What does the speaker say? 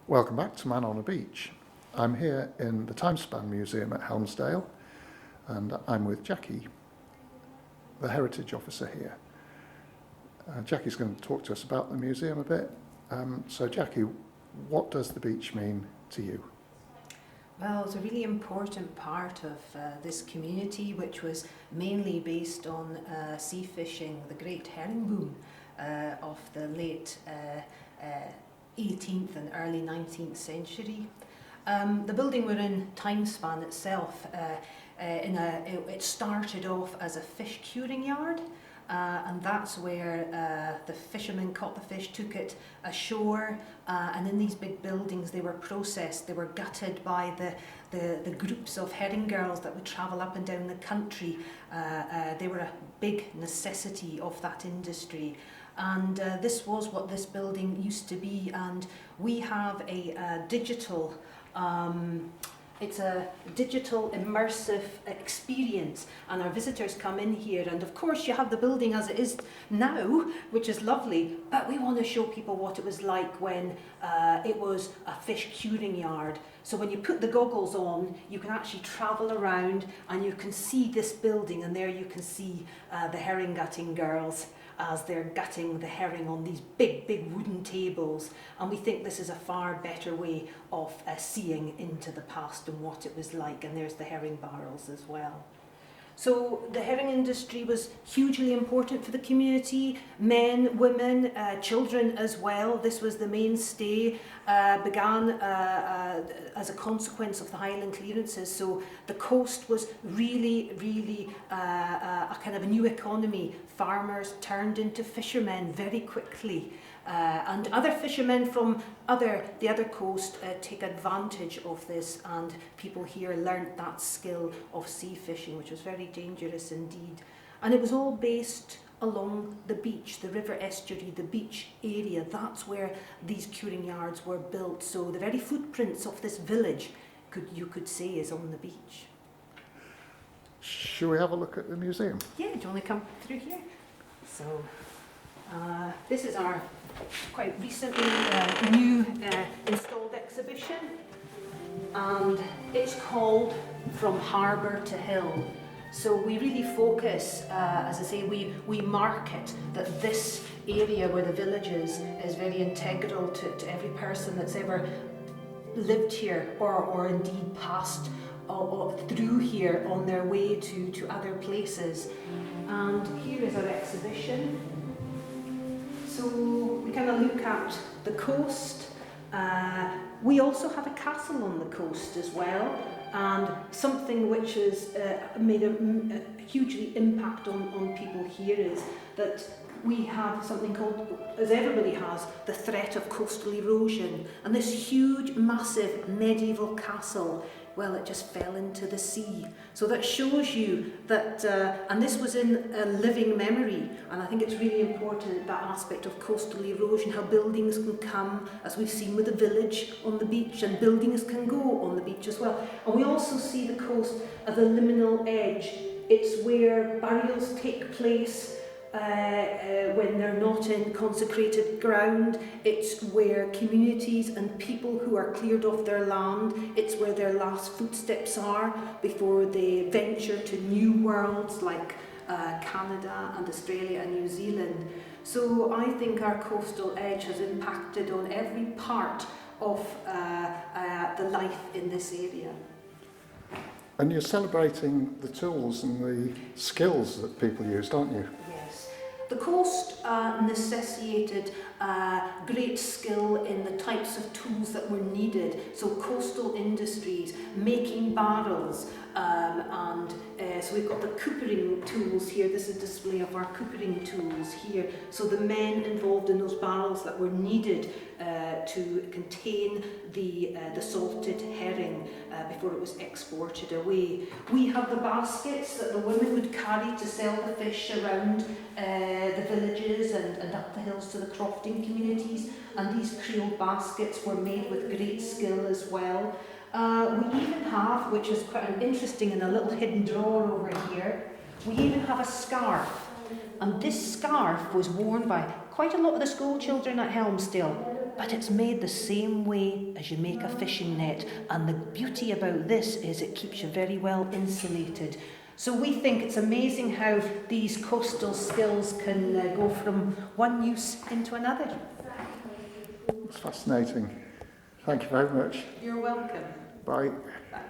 Welcome back to Man on a Beach. I'm here in the Timespan Museum at Helmsdale, and I'm with Jacquie, the Heritage Officer here. Jackie's going to talk to us about the museum a bit. So Jacquie, what does the beach mean to you? Well, it's a really important part of this community, which was mainly based on sea fishing, the great herring boom of the late 18th and early 19th century. The building we're in, Timespan itself, it started off as a fish curing yard. And that's where the fishermen caught the fish, took it ashore, and in these big buildings they were processed, they were gutted by the groups of herring girls that would travel up and down the country. They were a big necessity of that industry. And this was what this building used to be, and we have a digital it's a digital immersive experience, and our visitors come in here, and of course you have the building as it is now, which is lovely, but we want to show people what it was like when it was a fish curing yard. So when you put the goggles on, you can actually travel around and you can see this building, and there you can see the herring gutting girls as they're gutting the herring on these big wooden tables, and we think this is a far better way of seeing into the past and what it was like. And there's the herring barrels as well. So the herring industry was hugely important for the community, men, women, children as well. This was the mainstay, began as a consequence of the Highland clearances. So the coast was really a kind of a new economy. Farmers turned into fishermen very quickly. And other fishermen from the other coast take advantage of this, and people here learnt that skill of sea fishing, which was very dangerous indeed. And it was all based along the beach, the river estuary, the beach area. That's where these curing yards were built. So the very footprints of this village, you could say, is on the beach. Shall we have a look at the museum? Yeah, do you want to come through here? So this is our quite recently new installed exhibition, and it's called From Harbour to Hill. So we really focus, as I say, we market that this area where the village is very integral to every person that's ever lived here or indeed passed or through here on their way to other places. And here is our exhibition. So we kind of look at the coast. We also have a castle on the coast as well, and something which has made a hugely impact on people here is that we have something called, as everybody has, the threat of coastal erosion. And this huge, massive medieval castle, well, it just fell into the sea. So that shows you that, and this was in a living memory, and I think it's really important, that aspect of coastal erosion, how buildings can come, as we've seen with the village on the beach, and buildings can go on the beach as well. And we also see the coast as a liminal edge. It's where burials take place, when they're not in consecrated ground. It's where communities and people who are cleared off their land, it's where their last footsteps are before they venture to new worlds like Canada and Australia and New Zealand. So I think our coastal edge has impacted on every part of the life in this area. And you're celebrating the tools and the skills that people used, aren't you? The coast necessitated great skill in the types of tools that were needed. So coastal industries, making barrels, and so we've got the coopering tools here. This is a display of our coopering tools here. So the men involved in those barrels that were needed to contain the salted herring before it was exported away. We have the baskets that the women would carry to sell the fish around the villages and up the hills to the crofting communities, and these Creole baskets were made with great skill as well. We even have, which is quite interesting in a little hidden drawer over here, we even have a scarf, and this scarf was worn by quite a lot of the school children at Helmsdale. but it's made the same way as you make a fishing net. And the beauty about this is it keeps you very well insulated. So we think it's amazing how these coastal skills can go from one use into another. It's fascinating. Thank you very much. You're welcome. Bye. Bye.